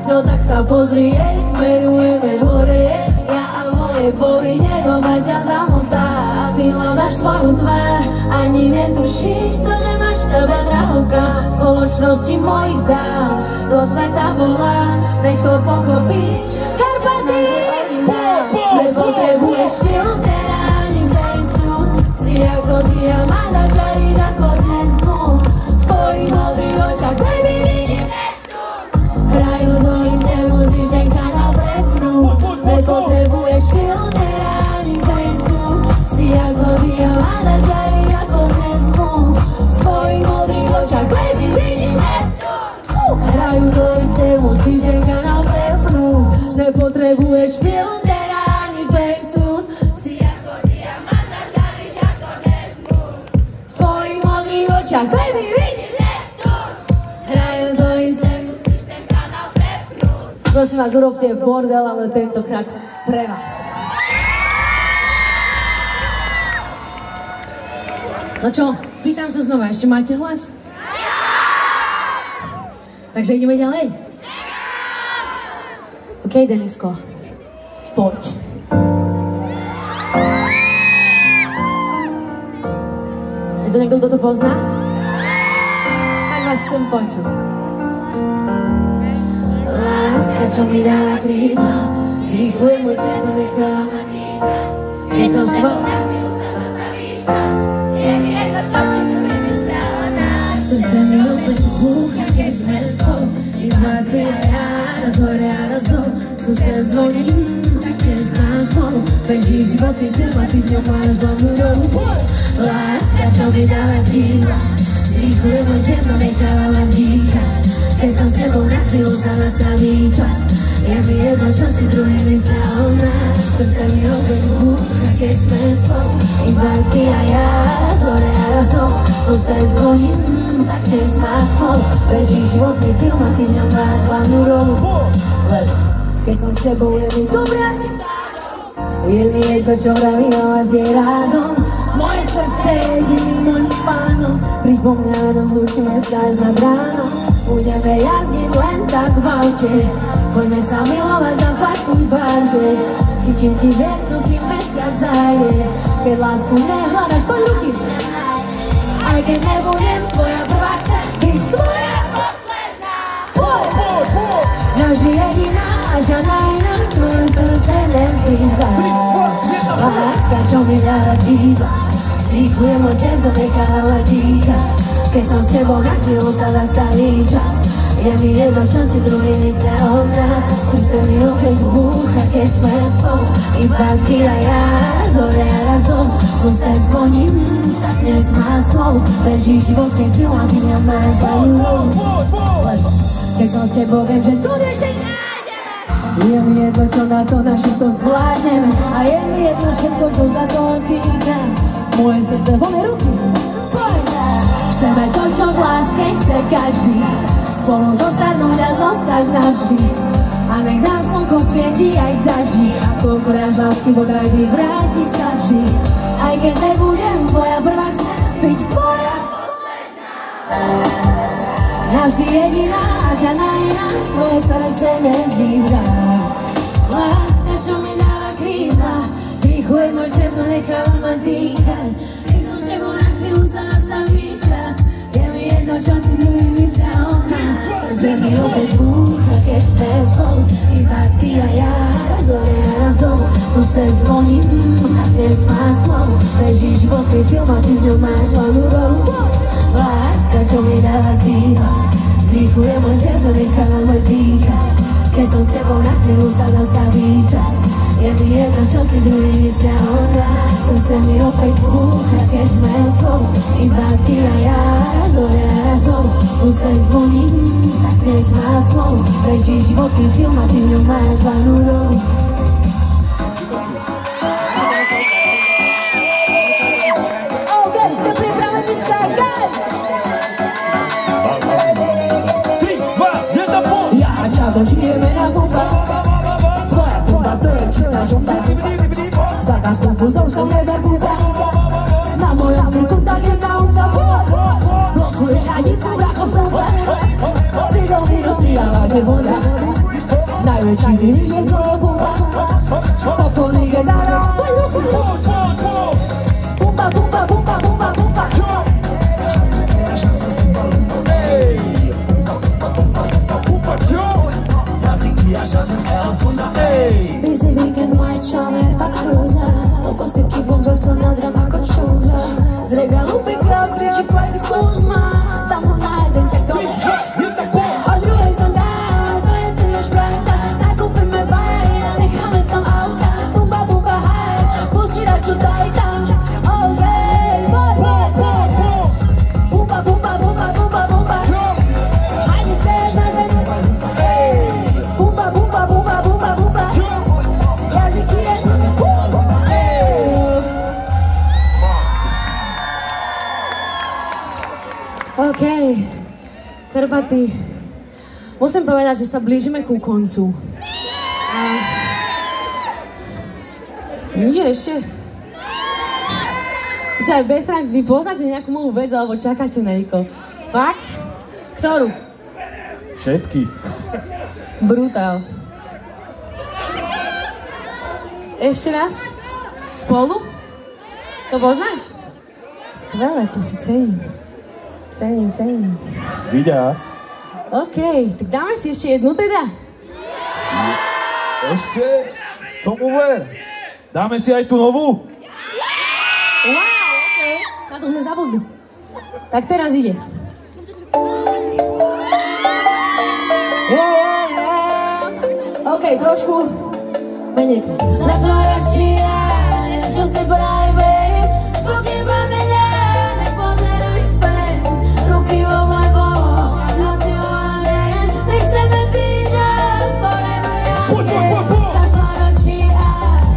no tak sa pozri, smerujeme hore. Ja a moje bohyne, doba ťa zamotá a ty hľadaš svoju tvár. Ani netušíš to, že máš v sebe drahoka. V spoločnosti mojich dám do sveta volá. Nech to pochopíš, Karpaty je originál. Nepotrebuješ filter ani facetune. Si ako diamant a žaríš ako dnes moon. V tvojich modrých očách, baby, vidím Neptún. Hrajú to isté, musíš ten kanál prepnúť. Nepotrebuješ filter ani facetune. Si ako diamant a žaríš ako dnes moon. V tvojich modrých očách, baby, vidím Neptún. Hrajú to isté, musíš ten kanál prepnúť. Nepotrebuješ filter ani facetune. Si ako diamant a žaríš ako dnes moon. V tvojich modrých očách, baby, vidím Neptún. Hrajú to isté, Prosím vás, urobte bordel, ale tentokrát pre vás. No čo, spýtam sa znova, ešte máte hlas? Takže ideme ďalej? OK, Denisko, poď. Je to niekto, kto to pozná? Tak vás chcem počuť. Láska, čo mi dala krídla, zrýchluj môj černo, necháva ma dýchať. Keď som svoj, srdce mi opäť búcha, keď sme spolu, iba ty a ja, raz hore a raz dolu. Sused zvoní, tak dnes máš spolu, beží životný film a ty v ňom máš hlavnú rolu. Láska, čo mi dala krídla, zrýchluj môj černo, necháva ma dýchať. Keď som s tebou na chvíľu sa nastaví čas, je mi jedno, čo si druhý myslia o nás. Srdce mi opäť búcha, keď sme spolu, iba ty a ja, raz hore a raz dolu. Sused zvoní, tak dnes máš spolu, beží životný film a ty v ňom máš hlavnú rolu. Lebo keď som s tebou, je mi dobré a ty je mi jedno, čo vraví o vás je rádom. Moje srdce je jediným môjim pánom, príď po mňa, rozlúčime sa až nad ránom. Budeme jazdiť len tak v aute, poďme sa milovať, zaparkuj barze. Chyčím ti hviezdu, kým mesiac zajde, keď lásku nehľadaš, poď ruky. Aj keď nebudem tvoja prvá, chcem byť tvoja posledná. Navždy jediná a žiadna iná, tvoje srdce nevýva. Láska, čo mi dala dýva, zrýchlujem môj černo, necháva dýchať. Keď som s tebou na chvíľu sa zastaví čas, je mi jedno, čo si druhý myslia o nás. Srdce mi opäť búcha, keď sme spolu, iba ty a ja, raz hore a raz dolu. Sused zvoní, tak dnes má spolu, beží životný film a ty mňa máš hlavnú rolu. Lebo keď som s tebou, viem, že tu ešte nájdeme. Je mi jedno, čo na to naši to zvládneme, a je mi jedno všetko, čo sa toho týka. Moje srdce, voľné ruky, chceme to, čo v láske chce každý, spolu zostarnúť a zostať navždy. A nech nám slnko svieti aj v daždi, koľko náš lásky bodaj vyvráti sa vždy. Aj keď nebudem tvoja prvá, chcem byť tvoja posledná. Navždy jediná a žiadna iná, tvoje srdce nevýhrá. Láska, čo mi dáva krídla, zrýchluj môj černo, necháva ma dýchať. Keď som s tebou na chvíľu sa nastaví čas, je mi jedno, čo si druhý myslia o nás. Srdce mi opäť búcha, keď sme spolu, iba ty a ja, raz hore a raz dolu. Sused zvoní, a dnes má slovo, beží životný film a ty v ňom máš hlavnú rolu. Láska, čo mi dáva krídla, zrýchlujem môj černo, necháva ma dýchať. Keď som s tebou na chvíľu sa zastaví čas, je mi jedno, čo si druhý myslia o nás. Srdce mi opäť búcha, keď sme spolu, iba ty a ja, raz hore a raz dolu. Sused zvoní, tak dnes má slovo, beží životný film a ty v ňom máš hlavnú rolu. OK, ste pripravení skákať? 3, 2, 1, poď! Ja a Čavo žijeme na pumpách, tvoja pumpa to je čistá žumpa. Za každú fúzou som neverbúta, na mojom krku tak jedna umca. Blokuješ hranicu vrachov slza, si dlhý rozstríjala voda. Najväčší dým je znovu pumpa, popolník je zároveň, poď ruku. Pumpa, pumpa, pumpa, pumpa, pumpa. Busy weekend, white Chanel, faktura. Oko z tým kýbom zosla nad rám ako čúza. Z regálu pick-up kričí Pride Skúzma, tam ho nájdem ťa dole. O druhej som dál, to je ten náš pravda. Nakúpime vaj a necháme tam auta. Pumpa, pumpa, haj, pusti radšu daj tam. Oh, babe, pumpa, pumpa, pumpa, pumpa, pumpa. Hajde chceš na zem. Pumpa, pumpa, pumpa, pumpa, pumpa. Jazyk si ješ na zem. OK, Karpaty, musím povedať, že sa blížime ku koncu. Nie, ešte. Aj bez srandy, vy poznáte nejakú moju vec, alebo čakáte na niekoho? Fakt? Ktorú? Všetky. Brutál. Ešte raz? Spolu? To poznáš? Skvelé, to si cením. Cením. Viďaz. OK, tak dáme si ešte jednu teda? Ešte? Tomu ver. Dáme si aj tú novú? Wow, OK. Na to sme zabudli. Tak teraz ide. OK, trošku menej. Zatváraš šíja, niečo si braj, babe. Spokoj pramene, nepozeraj späť. Ruky v oblakoch, noci volen. Nechceme byť forever young. Zatváraš šíja,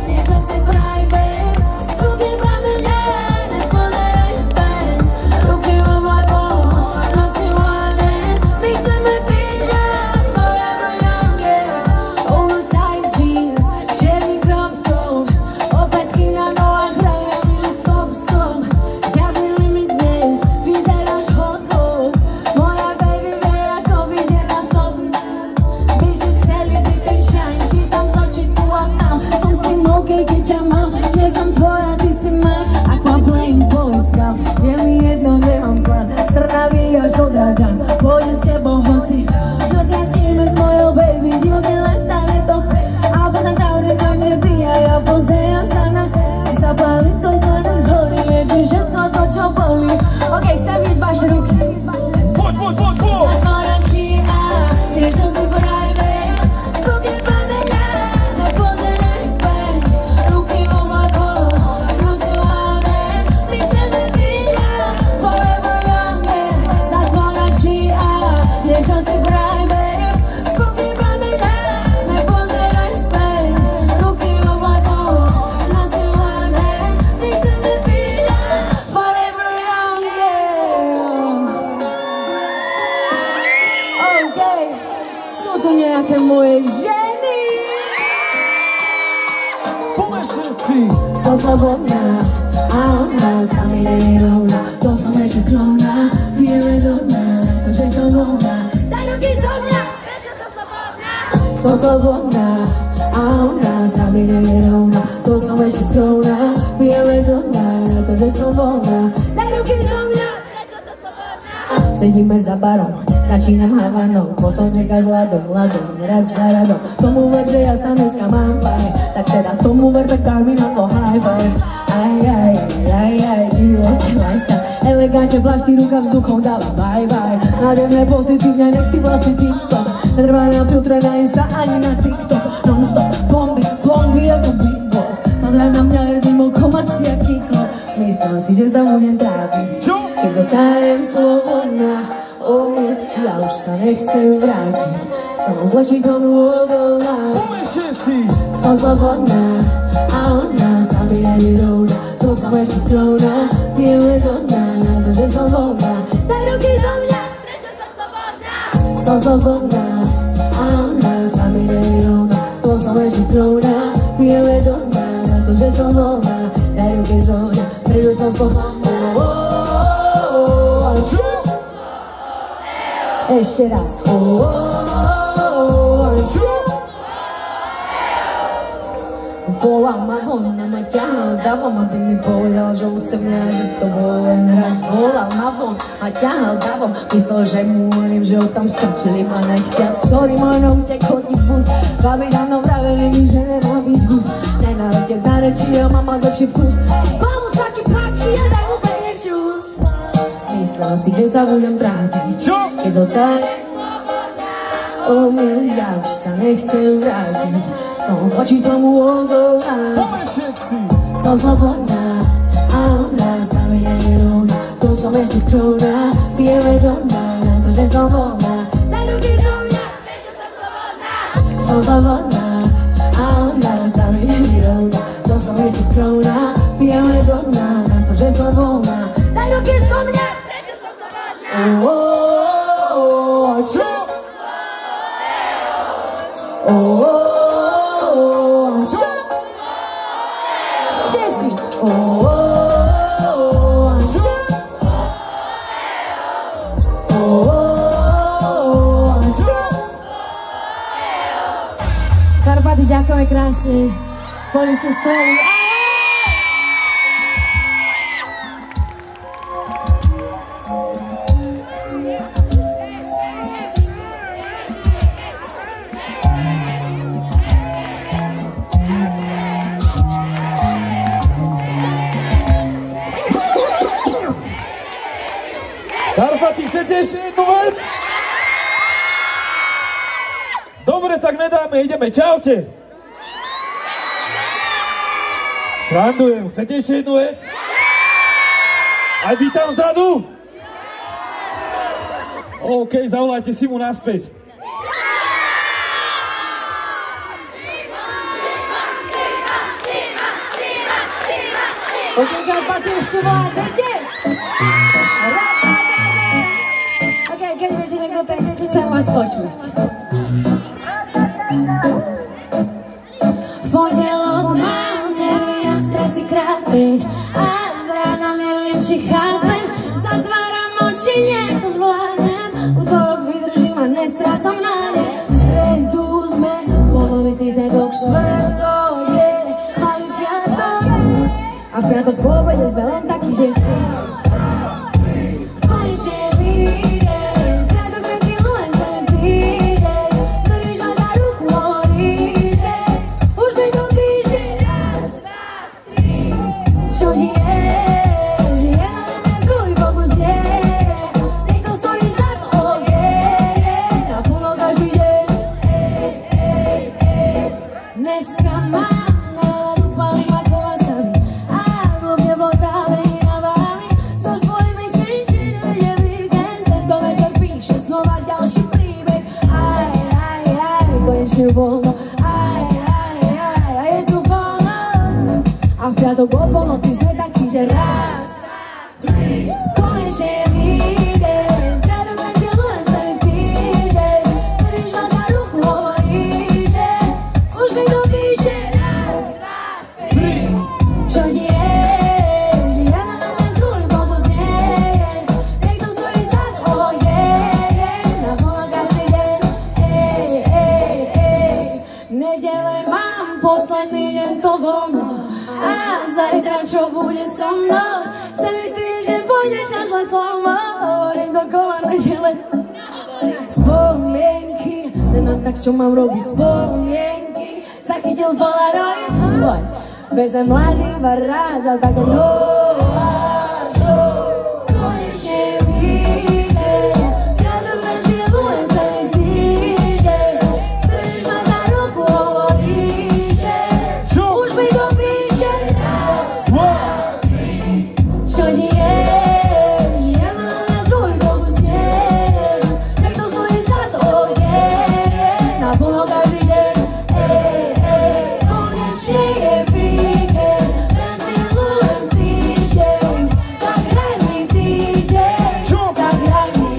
niečo si braj, babe. Spokoj pramene, nepozeraj späť. Ruky v oblakoch, noci volen. Nechceme byť forever young. Oversized jeans, černý crop top, opätky na nohách hrajú mi, že stop. Žiadny limit dnes, vyzeráš hot. Moja baby vie, ako vidieť na stop. Bitches chceli byť shine, čítam z očí tu a tam. Som s tým OK, keď ťa mám, nie som tvoja, ty si mine. Aqua playing poets down, je mi jedno, nemám plán. Strnavý až od Raďan, pôjdem s tebou hoci. Rozjazdíme s mojou baby, divoký lifestyle je to. Alfa Centauri to nebíja, ja pozerám sa na. Zapálim to zelené z hody, liečím všetko to, čo bolí. OK, chcem vidieť vaše ruky. Poď! Zatvárač šíja, niečo si braj, babe. Spokoj pramene, nepozeraj späť. Ruky v oblakoch, noci volen. My chceme byť forever young. Zatvárač šíja, niečo si braj, babe. Spokoj pramene, nepozeraj späť. Ruky v oblakoch, noci volen. My chceme byť forever young. OK, sú tu nejaké moje ženy. Poďme všetci. Som slobodná a ona sa mi nerovná. To som ešte skromná, vieme doma, to, že som voľná. Daj ruky zo mňa, prečo som slobodná? Som slobodná a ona sa mi nerovná. To som ešte skromná, vieme doma, to, že som voľná. Daj ruky zo mňa, prečo som slobodná? Sedíme za barom, začínam havanou, potom čaká s ladom, rad za radom. Tomu ver, že ja sa dneska mám fajn, tak teda tomu ver, tak daj mi na to high five. Aj, divoký lifestyle, elegantne plachti, ruka vzduchom dáva bye. Nádej mne pozitívne, nech ty vlastne TikTok. Netrvá na filtre, na Insta, ani na TikTok. Non-stop, bomby ako Big Boss. Pozraj na mňa jedným okom asi jak ticho. Myslel si, že sa budem trápiť, keď zostanem slobodná. Ja už sa nechcem vrátiť, som voči tomu odolná. Poďme všetci. Som slobodná a ona sa mi nerovná. To som ešte skromná, vieme doma, to, že som voľná. Daj ruky zo mňa, prečo som slobodná? Som slobodná a ona sa mi nerovná. To som ešte skromná, vieme doma, to, že som voľná. Daj ruky zo mňa, prečo som slobodná. Ešte raz. Volal ma von, ma ťahal davom, aby mi povedal, že už chce mňa, že to bol len raz. Volal ma von, ma ťahal davom, myslel, že mu hovorím, že ho tam strčili ma nechťať. Sorry, mojno utek chodí bus, babi dávno vraveli mi, že nemá byť hus. Nenalete na reči a mám mať lepší vkus. Spávam saky paky a daj mu pekne čus. Myslel si, že sa budem trápiť, keď zostanem slobodná. Ja už sa nechcem vrátiť, som voči tomu odolná. Poďme všetci. Som slobodná a ona sa mi nerovná. To som ešte skromná, vieme doma, to, že som voľná. Daj ruky zo mňa, prečo som slobodná? Som slobodná a ona sa mi nerovná. To som ešte skromná, vieme doma, to, že som voľná. Daj ruky zo mňa, prečo som slobodná? Čo? Všetci. Karpaty, ďakujeme krásne. Boli ste skvelí. Karpaty, chcete ešte jednu vec? Dobre, tak nedáme, ideme, čaute. Srandujem, chcete ešte jednu vec? Aj vy tam vzadu? OK, zavolajte si mu naspäť. OK, Karpaty, ešte volať, chcete? OK, keď viete niekto text, chcem vás počuť. V pondelok mám nervy a stresy krápem a z rána neviem, či chápem. Zatváram oči, nech to zvládnem. Utorok vydržím a nestrácam nádej. V stredu sme v polovici tego štvrtok je malý piatok. A v piatok po obede sme len taký, že konečne vyjdem. Piatok ventilujem celý týdeň. Držíš ma za ruku, hovoríš, že už mi to píše raz, dva, tri. Čo žiješ? Žijem na dnes druhý pokus je. Niekto stojí za to, naplno každý deň. Dneska mám náladu, palím ako wasabi. A hlavne botávej na vámi. So svojimi činčinami je víkend. Tento večer píše znova ďalší príbeh. Aj, konečne voľno. Aj, a je tu polnoc. A v piatok o polnoci sme takí, že raz, tri. Konečne vyjdem. Piatok ventilujem celý týždeň. Držíš ma za ruku, hovoríš, že už mi to píše raz, dva, tri. Čo žiješ? Žijem na dnes druhý pokus nie je. Niekto stojí za to, naplno každý deň. Nedele mám posledný deň to voľno. A zajtra čo bude so mnou? Celý týždeň pôjde čas len slovo. Hovorím dokola nedele. Spomienky, nemám tak čo mám robiť spomienky. Zachytil Polaroid, boj. Vezmem mladý varác a tak konečne vyjdem. Piatok ventilujem celý týždeň. Držíš ma za ruku, hovoríš, že už mi to píše raz, dva, tri. Čo žiješ? Žijem na dnes druhý pokus nie je. Niekto stojí za to, naplno každý deň. Konečne je víkend, ventilujem týždeň. Tak hraj mi týždeň, tak hraj mi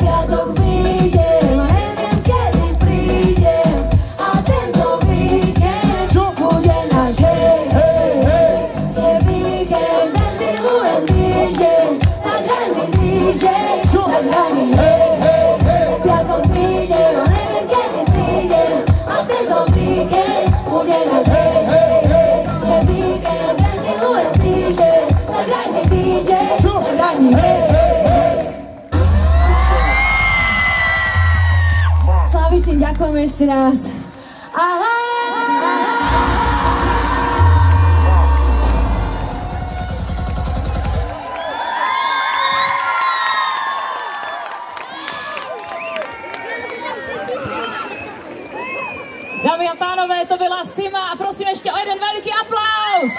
piatok vyjdem a neviem kedy prídem. A tento víkend bude náš je víkend, ventilujem týždeň. Tak hraj mi týždeň, tak hraj mi piatok vyjdem a neviem kedy prídem. A tento víkend bude náš je víkend, ventilujem týždeň. Tak hraj mi týždeň, tak hraj mi Slavičín, ďakujem ešte raz. Aha! Dámy a pánové, to byla Sima a prosím ještě o jeden veliký aplaus.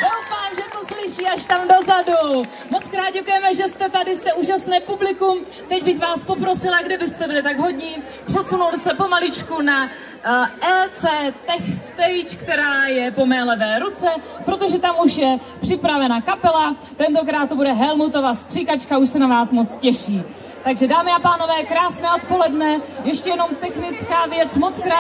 Doufám, že to slyší až tam dozadu. Moc krát děkujeme, že jste tady, jste úžasné publikum. Teď bych vás poprosila, kdybyste byli tak hodní, přesunuli se pomaličku na EC Tech Stage, která je po mé levé ruce, protože tam už je připravena kapela. Tentokrát to bude Helmutova stříkačka, už se na vás moc těší. Takže dámy a pánové, krásné odpoledne, ještě jenom technická věc, moc krásná.